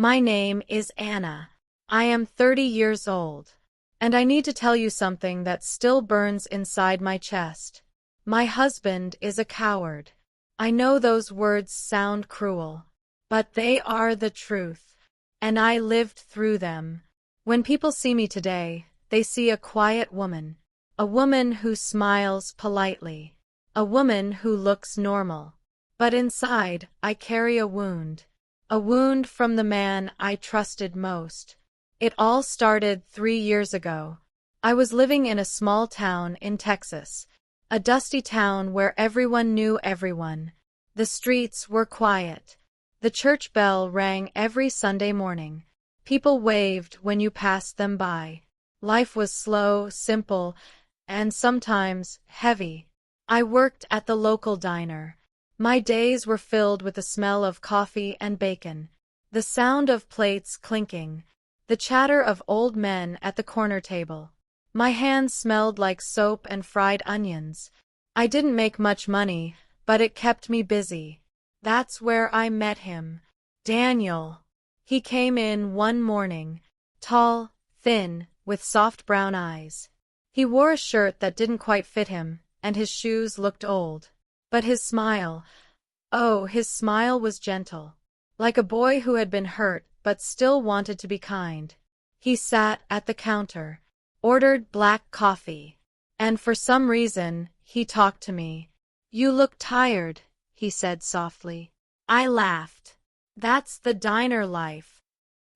My name is Anna. I am 30 years old. And I need to tell you something that still burns inside my chest. My husband is a coward. I know those words sound cruel, but they are the truth. And I lived through them. When people see me today, they see a quiet woman. A woman who smiles politely. A woman who looks normal. But inside, I carry a wound. A wound from the man I trusted most. It all started 3 years ago. I was living in a small town in Texas. A dusty town where everyone knew everyone. The streets were quiet. The church bell rang every Sunday morning. People waved when you passed them by. Life was slow, simple, and sometimes heavy. I worked at the local diner. My days were filled with the smell of coffee and bacon, the sound of plates clinking, the chatter of old men at the corner table. My hands smelled like soap and fried onions. I didn't make much money, but it kept me busy. That's where I met him. Daniel. He came in one morning, tall, thin, with soft brown eyes. He wore a shirt that didn't quite fit him, and his shoes looked old. But his smile, oh, his smile was gentle. Like a boy who had been hurt but still wanted to be kind. He sat at the counter, ordered black coffee, and for some reason, he talked to me. "You look tired," he said softly. I laughed. "That's the diner life."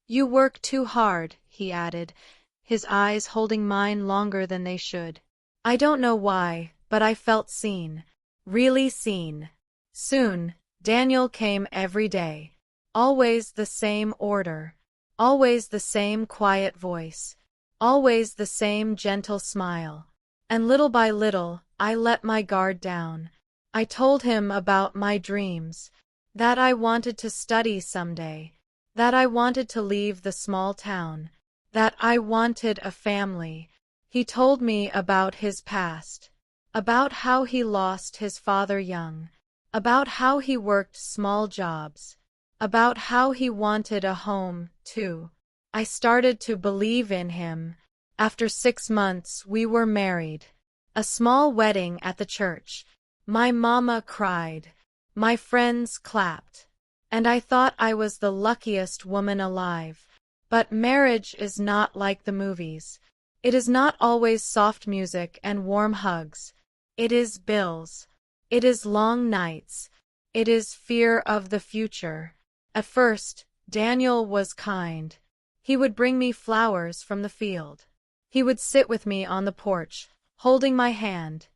"You work too hard," he added, his eyes holding mine longer than they should. I don't know why, but I felt seen. Really seen. Soon, Daniel came every day. Always the same order. Always the same quiet voice. Always the same gentle smile. And little by little, I let my guard down. I told him about my dreams. That I wanted to study someday. That I wanted to leave the small town. That I wanted a family. He told me about his past. About how he lost his father young. About how he worked small jobs. About how he wanted a home, too. I started to believe in him. After 6 months, we were married. A small wedding at the church. My mama cried. My friends clapped. And I thought I was the luckiest woman alive. But marriage is not like the movies. It is not always soft music and warm hugs. It is bills. It is long nights. It is fear of the future. At first, Daniel was kind. He would bring me flowers from the field. He would sit with me on the porch, holding my hand.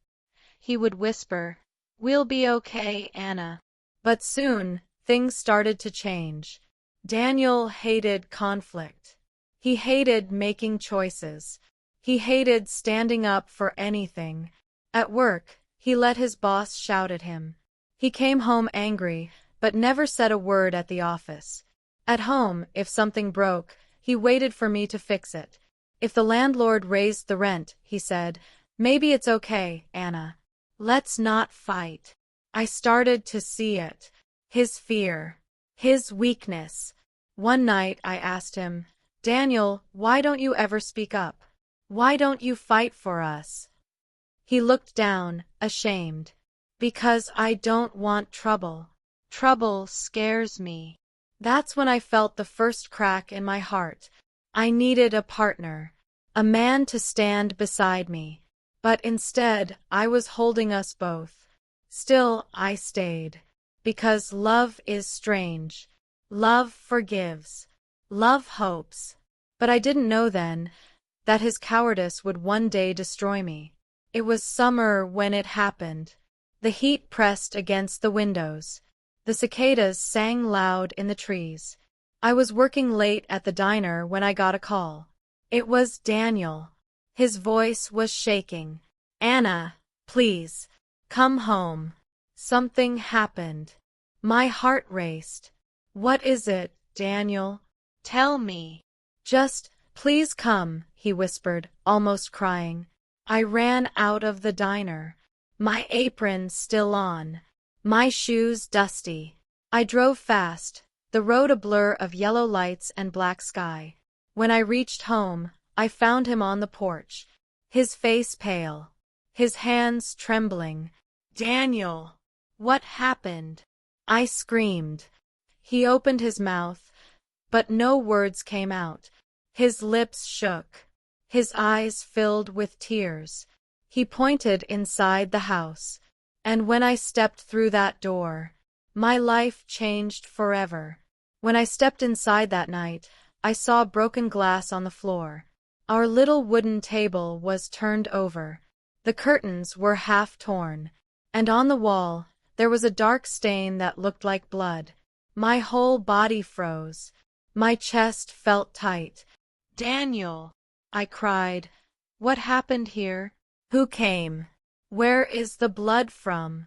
He would whisper, "We'll be okay, Anna." But soon, things started to change. Daniel hated conflict. He hated making choices. He hated standing up for anything. At work, he let his boss shout at him. He came home angry, but never said a word at the office. At home, if something broke, he waited for me to fix it. If the landlord raised the rent, he said, "Maybe it's okay, Anna. Let's not fight." I started to see it. His fear. His weakness. One night I asked him, "Daniel, why don't you ever speak up? Why don't you fight for us?" He looked down, ashamed. "Because I don't want trouble. Trouble scares me." That's when I felt the first crack in my heart. I needed a partner. A man to stand beside me. But instead, I was holding us both. Still, I stayed. Because love is strange. Love forgives. Love hopes. But I didn't know then that his cowardice would one day destroy me. It was summer when it happened. The heat pressed against the windows. The cicadas sang loud in the trees. I was working late at the diner when I got a call. It was Daniel. His voice was shaking. "Anna, please, come home. Something happened." My heart raced. "What is it, Daniel? Tell me." "Just, please come," he whispered, almost crying. I ran out of the diner. My apron still on. My shoes dusty. I drove fast, the road a blur of yellow lights and black sky. When I reached home, I found him on the porch, his face pale, his hands trembling. "Daniel, what happened?" I screamed. He opened his mouth, but no words came out. His lips shook. His eyes filled with tears. He pointed inside the house. And when I stepped through that door, my life changed forever. When I stepped inside that night, I saw broken glass on the floor. Our little wooden table was turned over. The curtains were half torn. And on the wall, there was a dark stain that looked like blood. My whole body froze. My chest felt tight. "Daniel," I cried, "what happened here? Who came? Where is the blood from?"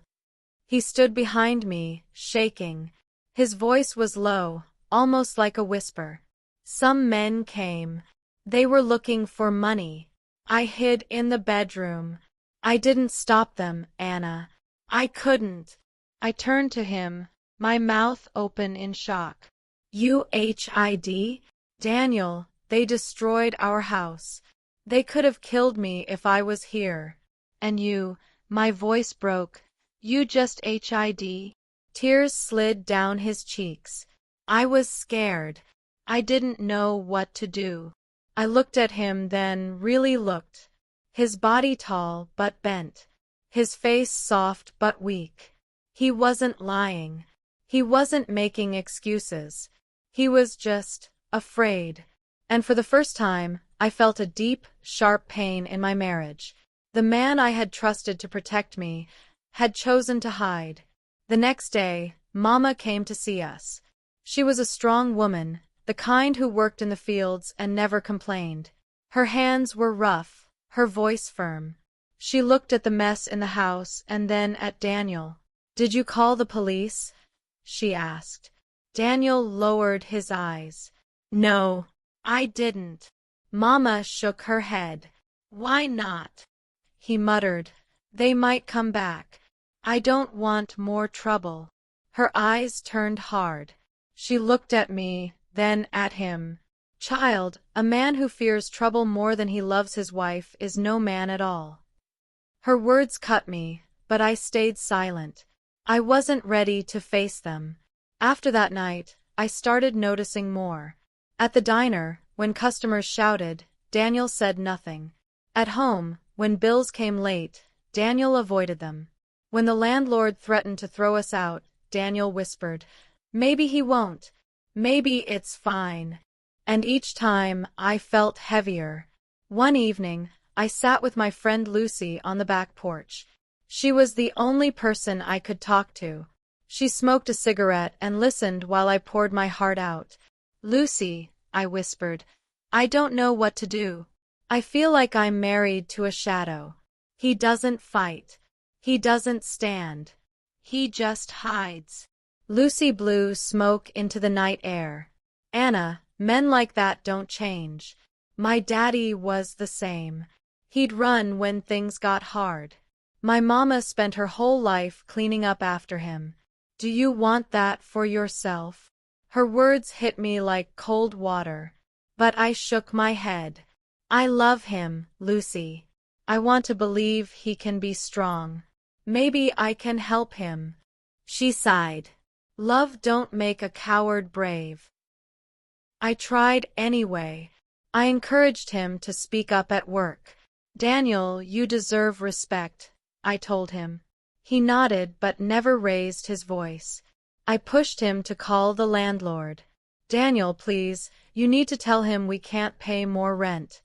He stood behind me, shaking. His voice was low, almost like a whisper. "Some men came. They were looking for money. I hid in the bedroom. I didn't stop them, Anna. I couldn't." I turned to him, my mouth open in shock. "You hid? Daniel, they destroyed our house. They could have killed me if I was here. And you," my voice broke, "you just hid?" Tears slid down his cheeks. I was scared. I didn't know what to do. I looked at him, then really looked. His body tall but bent. His face soft but weak. He wasn't lying. He wasn't making excuses. He was just afraid. And for the first time, I felt a deep, sharp pain in my marriage. The man I had trusted to protect me had chosen to hide. The next day, Mama came to see us. She was a strong woman, the kind who worked in the fields and never complained. Her hands were rough, her voice firm. She looked at the mess in the house and then at Daniel. "Did you call the police?" she asked. Daniel lowered his eyes. "No, I didn't." Mama shook her head. "Why not?" he muttered. "They might come back. I don't want more trouble." Her eyes turned hard. She looked at me, then at him. "Child, a man who fears trouble more than he loves his wife is no man at all." Her words cut me, but I stayed silent. I wasn't ready to face them. After that night, I started noticing more. At the diner, when customers shouted, Daniel said nothing. At home, when bills came late, Daniel avoided them. When the landlord threatened to throw us out, Daniel whispered, "Maybe he won't. Maybe it's fine." And each time, I felt heavier. One evening, I sat with my friend Lucy on the back porch. She was the only person I could talk to. She smoked a cigarette and listened while I poured my heart out. "Lucy," I whispered, "I don't know what to do. I feel like I'm married to a shadow. He doesn't fight. He doesn't stand. He just hides." Lucy blew smoke into the night air. "Anna, men like that don't change. My daddy was the same. He'd run when things got hard. My mama spent her whole life cleaning up after him. Do you want that for yourself?" Her words hit me like cold water. But I shook my head. "I love him, Lucy. I want to believe he can be strong. Maybe I can help him." She sighed. "Love don't make a coward brave." I tried anyway. I encouraged him to speak up at work. "Daniel, you deserve respect," I told him. He nodded but never raised his voice. I pushed him to call the landlord. "Daniel, please, you need to tell him we can't pay more rent."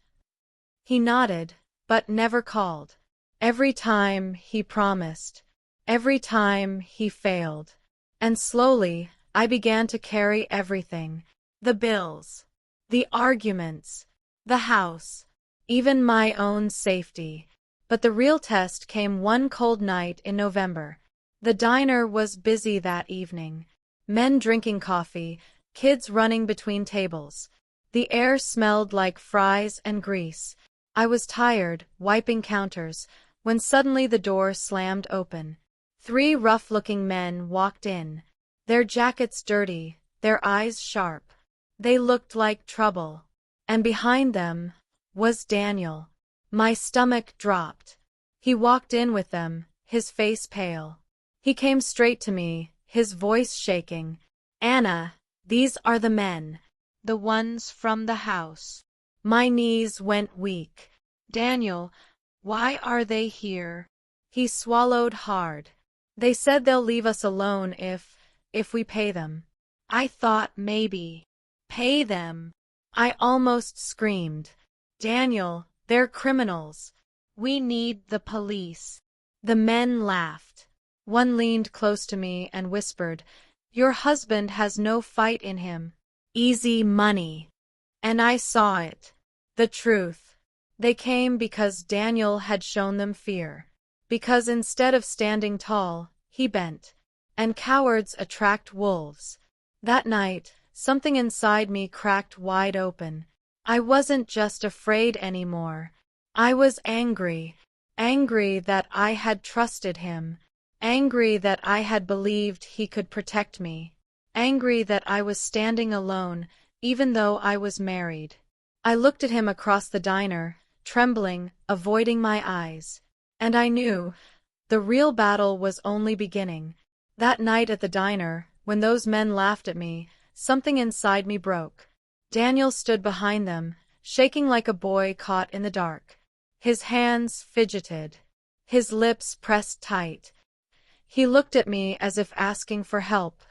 He nodded, but never called. Every time he promised. Every time he failed. And slowly, I began to carry everything. The bills. The arguments. The house. Even my own safety. But the real test came one cold night in November. The diner was busy that evening. Men drinking coffee, kids running between tables. The air smelled like fries and grease. I was tired, wiping counters, when suddenly the door slammed open. 3 rough-looking men walked in. Their jackets dirty, their eyes sharp. They looked like trouble. And behind them was Daniel. My stomach dropped. He walked in with them, his face pale. He came straight to me, his voice shaking. "Anna, these are the men. The ones from the house." My knees went weak. "Daniel, why are they here?" He swallowed hard. "They said they'll leave us alone if we pay them." I thought maybe. Pay them? I almost screamed. "Daniel, they're criminals. We need the police." The men laughed. One leaned close to me and whispered, "Your husband has no fight in him. Easy money." And I saw it. The truth. They came because Daniel had shown them fear. Because instead of standing tall, he bent. And cowards attract wolves. That night, something inside me cracked wide open. I wasn't just afraid anymore. I was angry. Angry that I had trusted him. Angry that I had believed he could protect me. Angry that I was standing alone, even though I was married. I looked at him across the diner, trembling, avoiding my eyes. And I knew the real battle was only beginning. That night at the diner, when those men laughed at me, something inside me broke. Daniel stood behind them, shaking like a boy caught in the dark. His hands fidgeted. His lips pressed tight. He looked at me as if asking for help.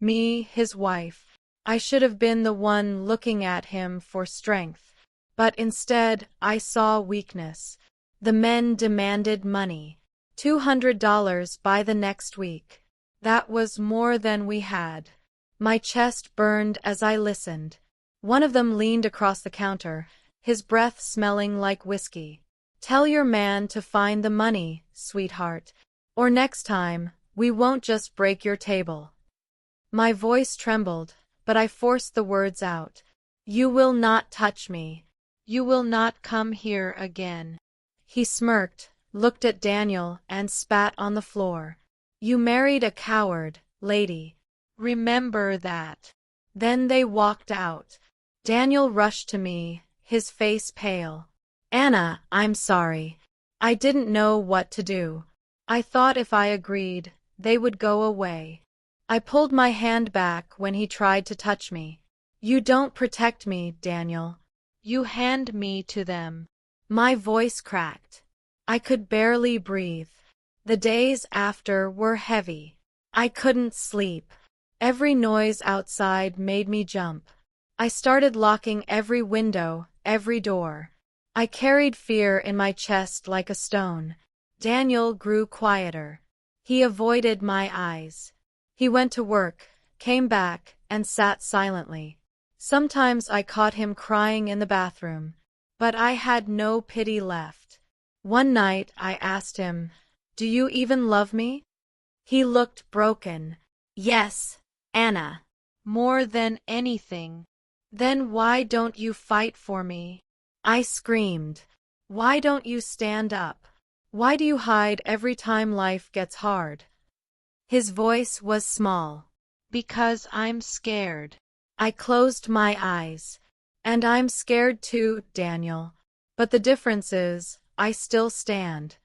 Me, his wife. I should have been the one looking at him for strength. But instead, I saw weakness. The men demanded money. $200 by the next week. That was more than we had. My chest burned as I listened. One of them leaned across the counter, his breath smelling like whiskey. "Tell your man to find the money, sweetheart. Or next time, we won't just break your table." My voice trembled, but I forced the words out. "You will not touch me. You will not come here again." He smirked, looked at Daniel, and spat on the floor. "You married a coward, lady. Remember that." Then they walked out. Daniel rushed to me, his face pale. "Anna, I'm sorry. I didn't know what to do. I thought if I agreed, they would go away." I pulled my hand back when he tried to touch me. "You don't protect me, Daniel. You hand me to them." My voice cracked. I could barely breathe. The days after were heavy. I couldn't sleep. Every noise outside made me jump. I started locking every window, every door. I carried fear in my chest like a stone. Daniel grew quieter. He avoided my eyes. He went to work, came back, and sat silently. Sometimes I caught him crying in the bathroom. But I had no pity left. One night I asked him, "Do you even love me?" He looked broken. "Yes, Anna. More than anything." "Then why don't you fight for me?" I screamed. "Why don't you stand up? Why do you hide every time life gets hard?" His voice was small. "Because I'm scared." I closed my eyes. "And I'm scared too, Daniel. But the difference is, I still stand."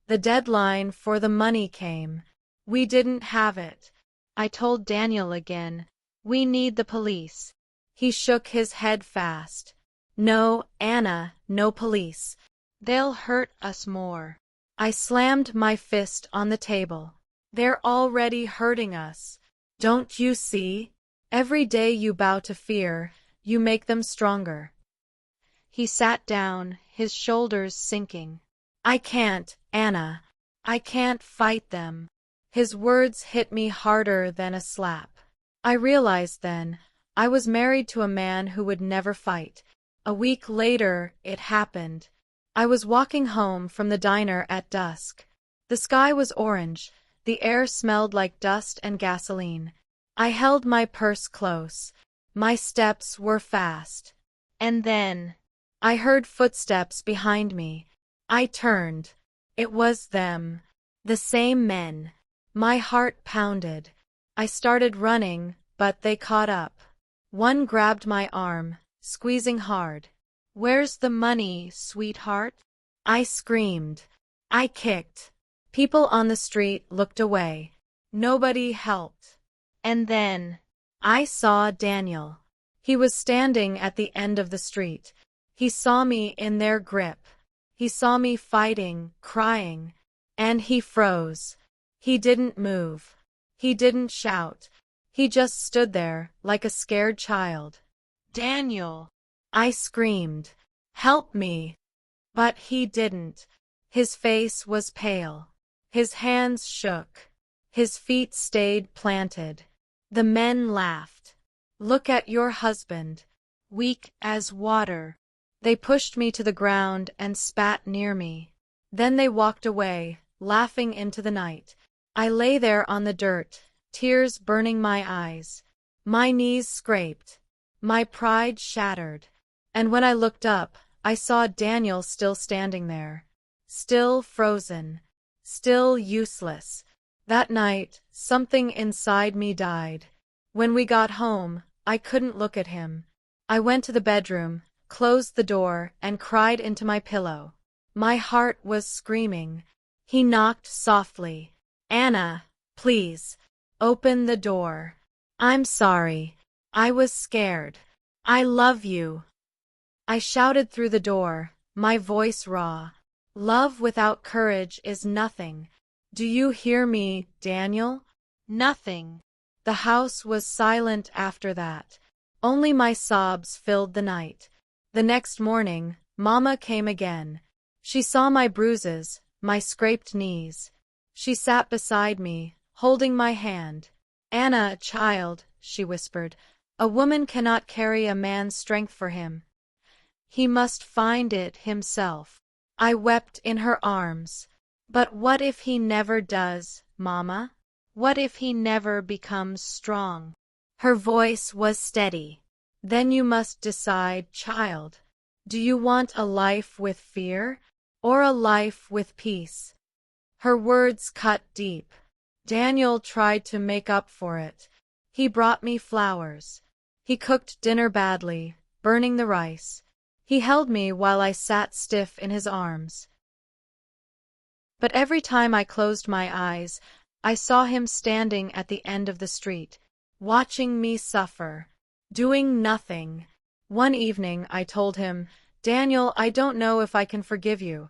The deadline for the money came. We didn't have it. I told Daniel again, "We need the police." He shook his head fast. "No, Anna, no police. They'll hurt us more." I slammed my fist on the table. "They're already hurting us. Don't you see? Every day you bow to fear, you make them stronger." He sat down, his shoulders sinking. "I can't, Anna. I can't fight them." His words hit me harder than a slap. I realized then, I was married to a man who would never fight. A week later, it happened. I was walking home from the diner at dusk. The sky was orange, the air smelled like dust and gasoline. I held my purse close. My steps were fast. And then, I heard footsteps behind me. I turned. It was them. The same men. My heart pounded. I started running, but they caught up. One grabbed my arm, squeezing hard. "Where's the money, sweetheart?" I screamed. I kicked. People on the street looked away. Nobody helped. And then I saw Daniel. He was standing at the end of the street. He saw me in their grip. He saw me fighting, crying, and he froze. He didn't move. He didn't shout. He just stood there like a scared child. "Daniel!" I screamed. "Help me!" But he didn't. His face was pale. His hands shook. His feet stayed planted. The men laughed. "Look at your husband. Weak as water." They pushed me to the ground and spat near me. Then they walked away, laughing into the night. I lay there on the dirt, tears burning my eyes. My knees scraped. My pride shattered. And when I looked up, I saw Daniel still standing there. Still frozen. Still useless. That night, something inside me died. When we got home, I couldn't look at him. I went to the bedroom, closed the door, and cried into my pillow. My heart was screaming. He knocked softly. "Anna, please, open the door. I'm sorry. I was scared. I love you." I shouted through the door, my voice raw. "Love without courage is nothing. Do you hear me, Daniel?" Nothing. The house was silent after that. Only my sobs filled the night. The next morning, Mama came again. She saw my bruises, my scraped knees. She sat beside me, holding my hand. "Anna, child," she whispered, "a woman cannot carry a man's strength for him. He must find it himself." I wept in her arms. "But what if he never does, Mama? What if he never becomes strong?" Her voice was steady. "Then you must decide, child. Do you want a life with fear, or a life with peace?" Her words cut deep. Daniel tried to make up for it. He brought me flowers. He cooked dinner badly, burning the rice. He held me while I sat stiff in his arms. But every time I closed my eyes, I saw him standing at the end of the street, watching me suffer, doing nothing. One evening I told him, "Daniel, I don't know if I can forgive you."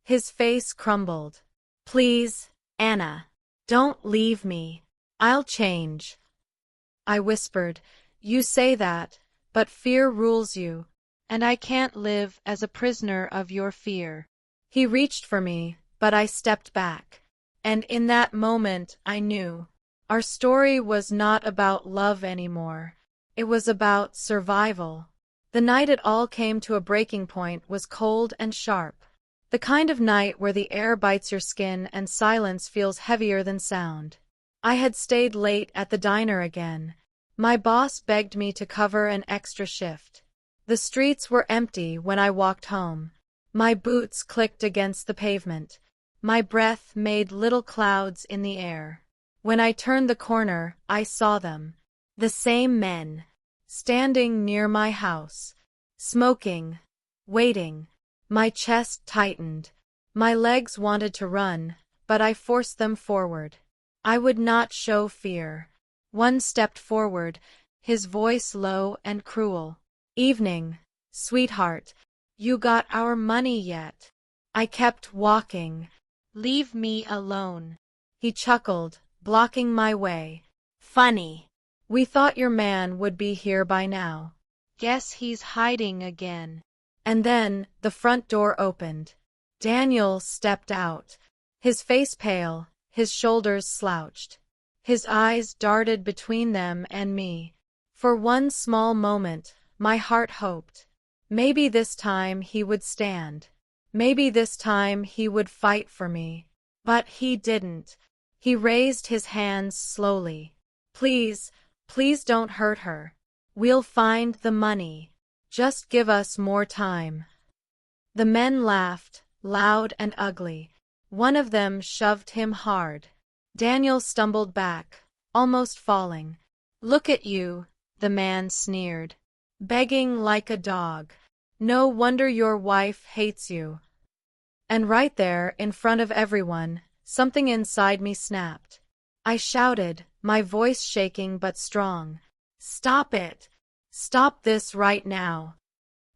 His face crumbled. "Please, Anna, don't leave me. I'll change." I whispered, "You say that, but fear rules you, and I can't live as a prisoner of your fear." He reached for me, but I stepped back. And in that moment I knew our story was not about love anymore. It was about survival. The night it all came to a breaking point was cold and sharp. The kind of night where the air bites your skin and silence feels heavier than sound. I had stayed late at the diner again. My boss begged me to cover an extra shift. The streets were empty when I walked home. My boots clicked against the pavement. My breath made little clouds in the air. When I turned the corner, I saw them. The same men. Standing near my house. Smoking. Waiting. My chest tightened. My legs wanted to run, but I forced them forward. I would not show fear. One stepped forward, his voice low and cruel. "Evening, sweetheart. You got our money yet?" I kept walking. "Leave me alone." He chuckled, blocking my way. "Funny. We thought your man would be here by now. Guess he's hiding again." And then the front door opened. Daniel stepped out. His face pale, his shoulders slouched. His eyes darted between them and me. For one small moment, my heart hoped. Maybe this time he would stand. Maybe this time he would fight for me. But he didn't. He raised his hands slowly. "Please, please don't hurt her. We'll find the money. Just give us more time." The men laughed, loud and ugly. One of them shoved him hard. Daniel stumbled back, almost falling. Look at you, the man sneered. Begging like a dog. No wonder your wife hates you. And right there, in front of everyone, something inside me snapped. I shouted, my voice shaking but strong. Stop it! Stop this right now!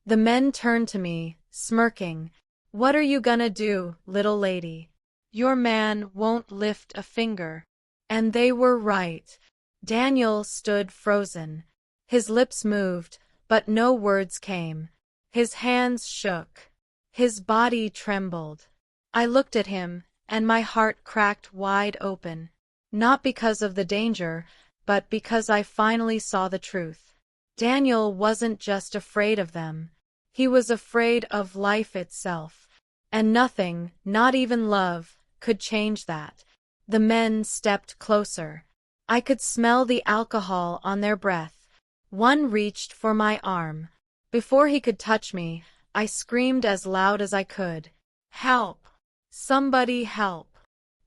The men turned to me, smirking. What are you gonna do, little lady? Your man won't lift a finger. And they were right. Daniel stood frozen. His lips moved, but no words came. His hands shook. His body trembled. I looked at him, and my heart cracked wide open. Not because of the danger, but because I finally saw the truth. Daniel wasn't just afraid of them. He was afraid of life itself. And nothing, not even love, could change that. The men stepped closer. I could smell the alcohol on their breath. One reached for my arm. Before he could touch me, I screamed as loud as I could. Help! Somebody help!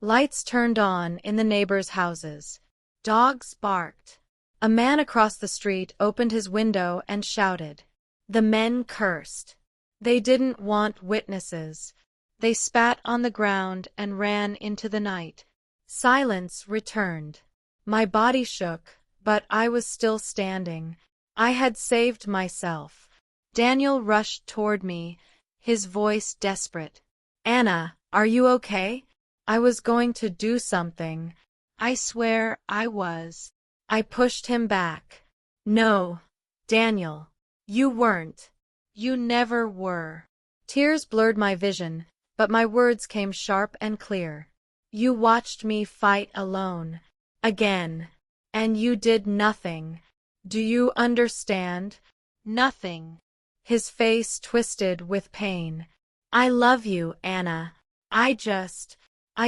Lights turned on in the neighbors' houses. Dogs barked. A man across the street opened his window and shouted. The men cursed. They didn't want witnesses. They spat on the ground and ran into the night. Silence returned. My body shook, but I was still standing. I had saved myself. Daniel rushed toward me, his voice desperate. Anna, are you okay? I was going to do something. I swear I was. I pushed him back. No, Daniel. You weren't. You never were. Tears blurred my vision, but my words came sharp and clear. You watched me fight alone. Again. And you did nothing. Do you understand? Nothing. His face twisted with pain. I love you, Anna. I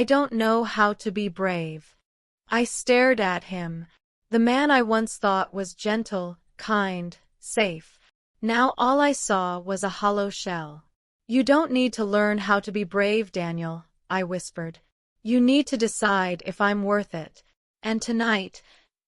don't know how to be brave. I stared at him. The man I once thought was gentle, kind, safe. Now all I saw was a hollow shell. You don't need to learn how to be brave, Daniel, I whispered. You need to decide if I'm worth it. And tonight,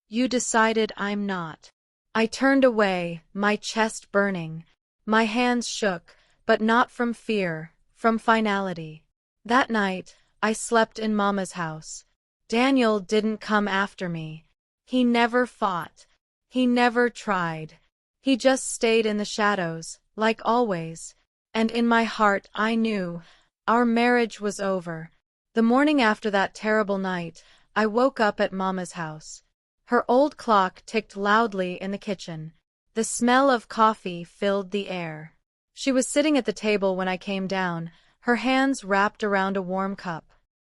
you decided I'm not. I turned away, my chest burning. My hands shook, but not from fear, from finality. That night, I slept in Mama's house. Daniel didn't come after me. He never fought. He never tried. He just stayed in the shadows, like always. And in my heart I knew our marriage was over. The morning after that terrible night, I woke up at Mama's house. Her old clock ticked loudly in the kitchen. The smell of coffee filled the air. She was sitting at the table when I came down, her hands wrapped around a warm cup.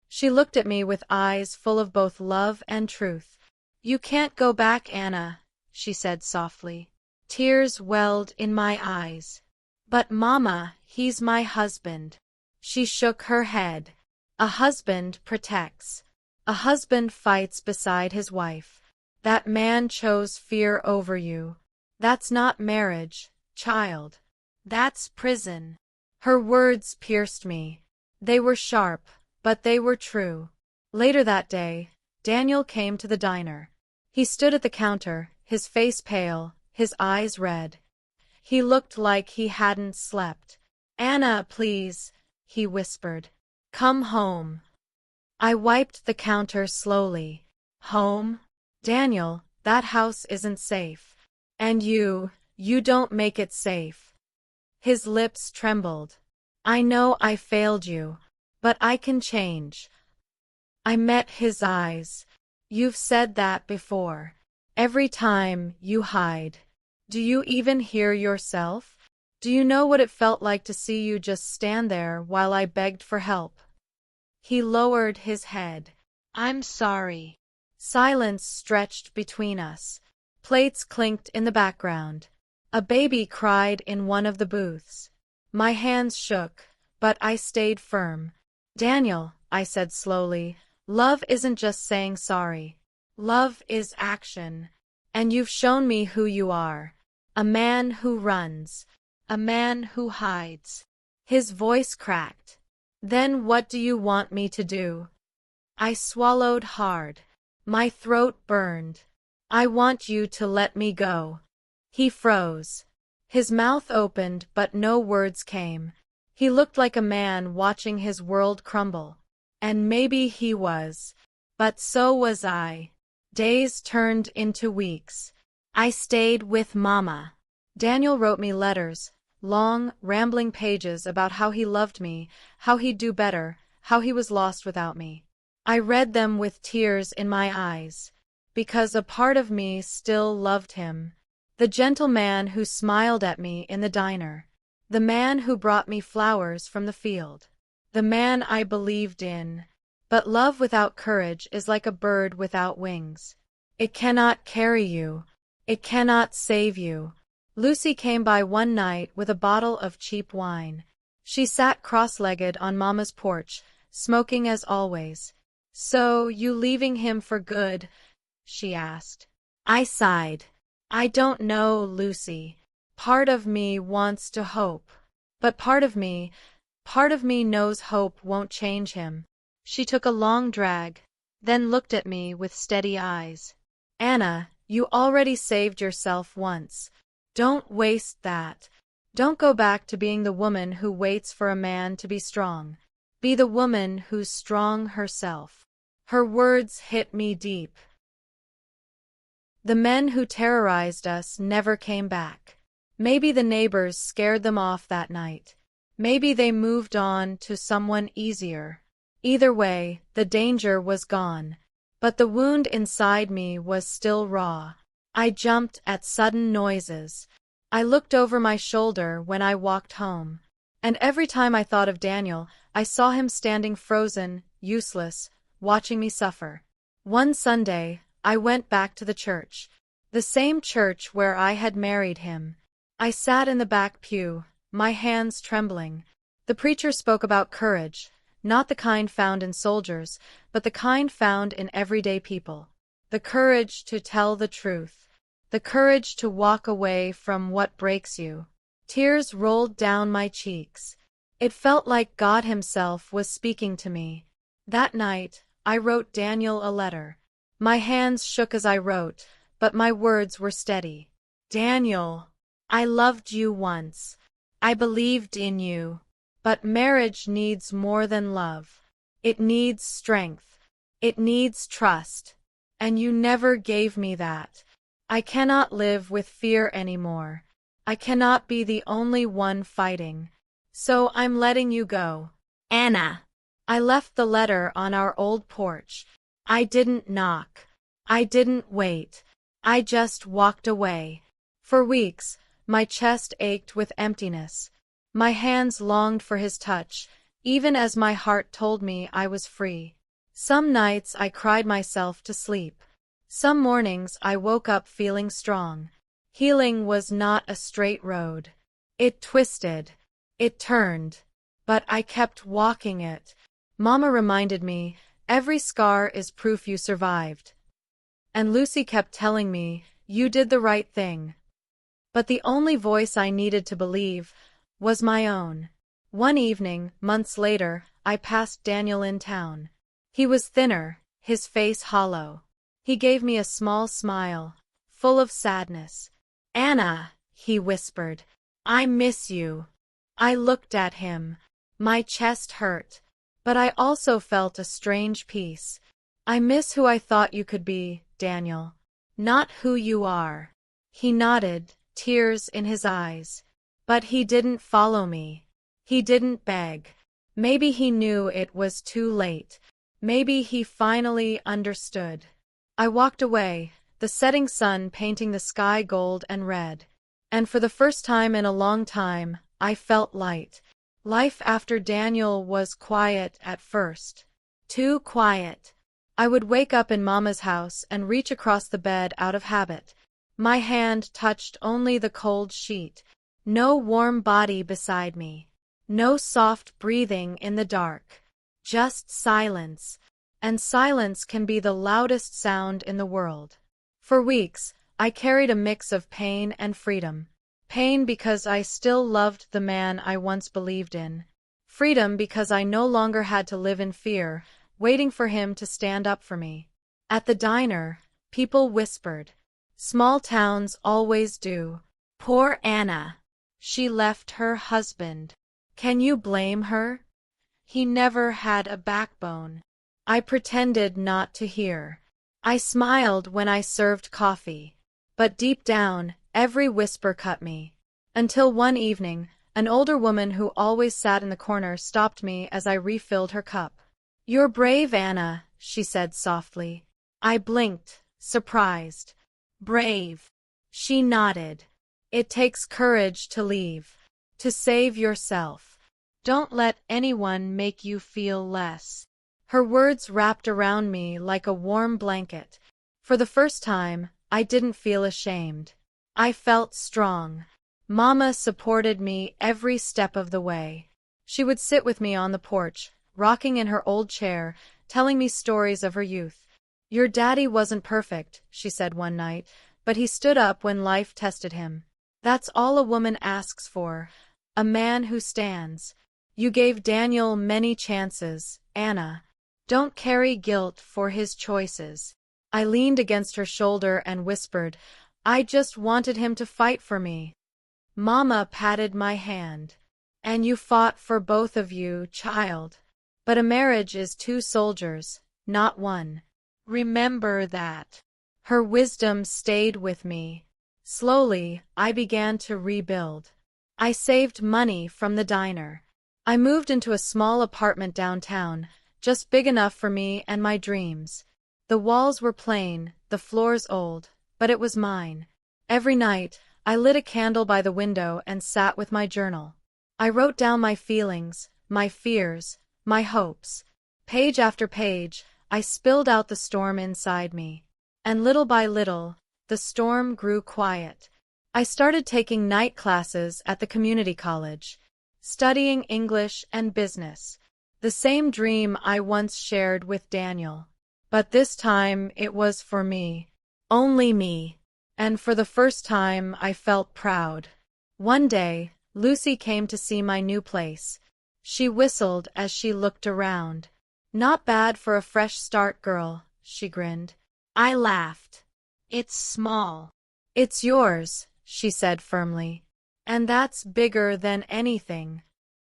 She looked at me with eyes full of both love and truth. You can't go back, Anna, she said softly. Tears welled in my eyes. But Mama, he's my husband. She shook her head. A husband protects. A husband fights beside his wife. That man chose fear over you. That's not marriage, child. That's prison. Her words pierced me. They were sharp, but they were true. Later that day, Daniel came to the diner. He stood at the counter, his face pale, his eyes red. He looked like he hadn't slept. Anna, please, he whispered. Come home. I wiped the counter slowly. Home? Daniel, that house isn't safe. And you don't make it safe. His lips trembled. I know I failed you, but I can change. I met his eyes. You've said that before. Every time you hide. Do you even hear yourself? Do you know what it felt like to see you just stand there while I begged for help? He lowered his head. I'm sorry. Silence stretched between us. Plates clinked in the background. A baby cried in one of the booths. My hands shook, but I stayed firm. Daniel, I said slowly, love isn't just saying sorry. Love is action. And you've shown me who you are. A man who runs. A man who hides. His voice cracked. Then what do you want me to do? I swallowed hard. My throat burned. I want you to let me go. He froze. His mouth opened, but no words came. He looked like a man watching his world crumble. And maybe he was. But so was I. Days turned into weeks. I stayed with Mama. Daniel wrote me letters, long, rambling pages about how he loved me, how he'd do better, how he was lost without me. I read them with tears in my eyes, because a part of me still loved him. The gentle man who smiled at me in the diner. The man who brought me flowers from the field. The man I believed in. But love without courage is like a bird without wings. It cannot carry you. It cannot save you. Lucy came by one night with a bottle of cheap wine. She sat cross-legged on Mama's porch, smoking as always. "So, you leaving him for good?" she asked. I sighed. "I don't know, Lucy. Part of me wants to hope. But part of me knows hope won't change him." She took a long drag, then looked at me with steady eyes. "Anna, you already saved yourself once. Don't waste that. Don't go back to being the woman who waits for a man to be strong. Be the woman who's strong herself." Her words hit me deep. The men who terrorized us never came back. Maybe the neighbors scared them off that night. Maybe they moved on to someone easier. Either way, the danger was gone. But the wound inside me was still raw. I jumped at sudden noises. I looked over my shoulder when I walked home. And every time I thought of Daniel, I saw him standing frozen, useless, watching me suffer. One Sunday, I went back to the church. The same church where I had married him. I sat in the back pew, my hands trembling. The preacher spoke about courage, not the kind found in soldiers, but the kind found in everyday people. The courage to tell the truth. The courage to walk away from what breaks you. Tears rolled down my cheeks. It felt like God Himself was speaking to me. That night, I wrote Daniel a letter. My hands shook as I wrote, but my words were steady. "Daniel, I loved you once. I believed in you. But marriage needs more than love. It needs strength. It needs trust. And you never gave me that. I cannot live with fear anymore. I cannot be the only one fighting. So I'm letting you go. Anna." I left the letter on our old porch. I didn't knock. I didn't wait. I just walked away. For weeks, my chest ached with emptiness. My hands longed for his touch, even as my heart told me I was free. Some nights I cried myself to sleep. Some mornings I woke up feeling strong. Healing was not a straight road. It twisted. It turned. But I kept walking it. Mama reminded me, every scar is proof you survived. And Lucy kept telling me, you did the right thing. But the only voice I needed to believe was my own. One evening, months later, I passed Daniel in town. He was thinner, his face hollow. He gave me a small smile, full of sadness. "Anna," he whispered, "I miss you." I looked at him. My chest hurt. But I also felt a strange peace. "I miss who I thought you could be, Daniel. Not who you are." He nodded, tears in his eyes. But he didn't follow me. He didn't beg. Maybe he knew it was too late. Maybe he finally understood. I walked away, the setting sun painting the sky gold and red. And for the first time in a long time, I felt light. Life after Daniel was quiet at first. Too quiet. I would wake up in Mama's house and reach across the bed out of habit. My hand touched only the cold sheet. No warm body beside me. No soft breathing in the dark. Just silence. And silence can be the loudest sound in the world. For weeks, I carried a mix of pain and freedom. Pain because I still loved the man I once believed in. Freedom because I no longer had to live in fear, waiting for him to stand up for me. At the diner, people whispered, Small towns always do. Poor Anna. She left her husband. Can you blame her? He never had a backbone. I pretended not to hear. I smiled when I served coffee. But deep down, every whisper cut me. Until one evening, an older woman who always sat in the corner stopped me as I refilled her cup. "You're brave, Anna," she said softly. I blinked, surprised. "Brave." She nodded. "It takes courage to leave, to save yourself. Don't let anyone make you feel less." Her words wrapped around me like a warm blanket. For the first time, I didn't feel ashamed. I felt strong. Mama supported me every step of the way. She would sit with me on the porch, rocking in her old chair, telling me stories of her youth. "Your daddy wasn't perfect," she said one night, "but he stood up when life tested him. That's all a woman asks for, a man who stands. You gave Daniel many chances, Anna. Don't carry guilt for his choices." I leaned against her shoulder and whispered, "I just wanted him to fight for me." Mama patted my hand. "And you fought for both of you, child. But a marriage is two soldiers, not one. Remember that." Her wisdom stayed with me. Slowly, I began to rebuild. I saved money from the diner. I moved into a small apartment downtown, just big enough for me and my dreams. The walls were plain, the floors old, but it was mine. Every night, I lit a candle by the window and sat with my journal. I wrote down my feelings, my fears, my hopes. Page after page, I spilled out the storm inside me. And little by little, the storm grew quiet. I started taking night classes at the community college, studying English and business. The same dream I once shared with Daniel. But this time it was for me. Only me. And for the first time I felt proud. One day, Lucy came to see my new place. She whistled as she looked around. "Not bad for a fresh start, girl," she grinned. I laughed. "It's small." "It's yours," she said firmly. "And that's bigger than anything."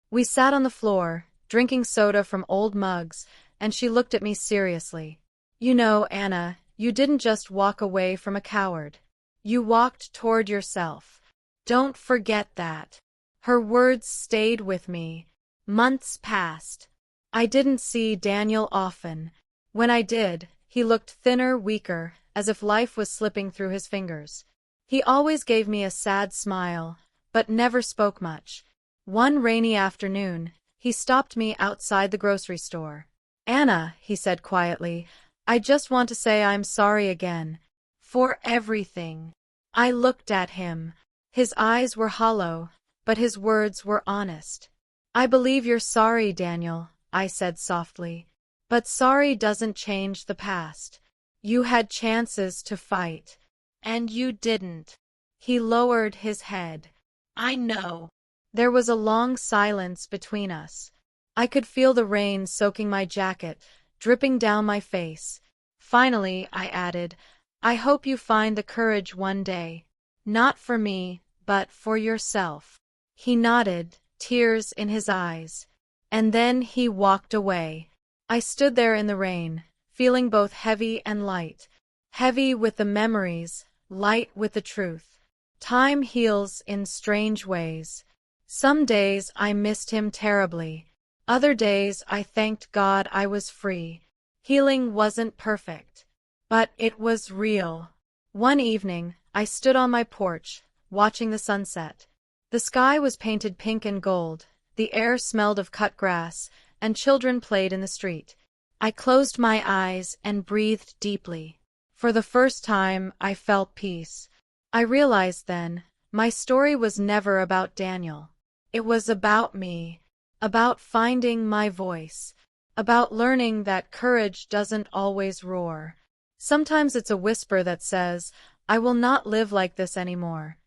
We sat on the floor, drinking soda from old mugs, and she looked at me seriously. "You know, Anna, you didn't just walk away from a coward. You walked toward yourself. Don't forget that." Her words stayed with me. Months passed. I didn't see Daniel often. When I did, he looked thinner, weaker, as if life was slipping through his fingers. He always gave me a sad smile, but never spoke much. One rainy afternoon, he stopped me outside the grocery store. "Anna," he said quietly, "I just want to say I'm sorry again. For everything." I looked at him. His eyes were hollow, but his words were honest. "I believe you're sorry, Daniel," I said softly. "But sorry doesn't change the past. You had chances to fight. And you didn't." He lowered his head. "I know." There was a long silence between us. I could feel the rain soaking my jacket, dripping down my face. Finally, I added, "I hope you find the courage one day. Not for me, but for yourself." He nodded, tears in his eyes. And then he walked away. I stood there in the rain, feeling both heavy and light. Heavy with the memories, light with the truth. Time heals in strange ways. Some days I missed him terribly. Other days I thanked God I was free. Healing wasn't perfect, but it was real. One evening, I stood on my porch, watching the sunset. The sky was painted pink and gold, the air smelled of cut grass, and children played in the street. I closed my eyes and breathed deeply. For the first time, I felt peace. I realized then, my story was never about Daniel. It was about me, about finding my voice, about learning that courage doesn't always roar. Sometimes it's a whisper that says, "I will not live like this anymore."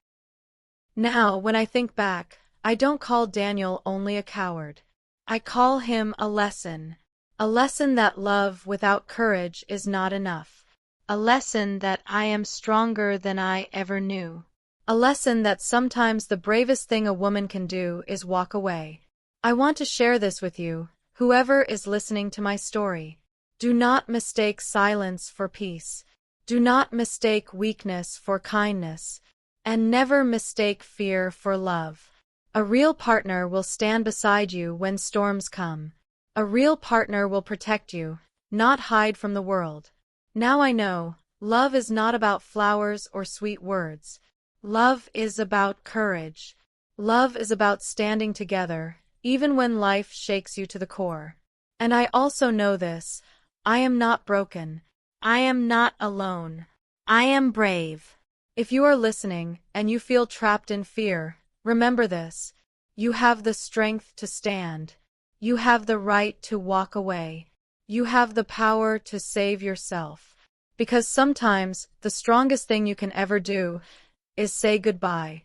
Now, when I think back, I don't call Daniel only a coward. I call him a lesson that love without courage is not enough. A lesson that I am stronger than I ever knew. A lesson that sometimes the bravest thing a woman can do is walk away. I want to share this with you, whoever is listening to my story. Do not mistake silence for peace. Do not mistake weakness for kindness. And never mistake fear for love. A real partner will stand beside you when storms come. A real partner will protect you, not hide from the world. Now I know, love is not about flowers or sweet words. Love is about courage. Love is about standing together, even when life shakes you to the core. And I also know this, I am not broken. I am not alone. I am brave. If you are listening and you feel trapped in fear, remember this. You have the strength to stand. You have the right to walk away. You have the power to save yourself. Because sometimes the strongest thing you can ever do is say goodbye.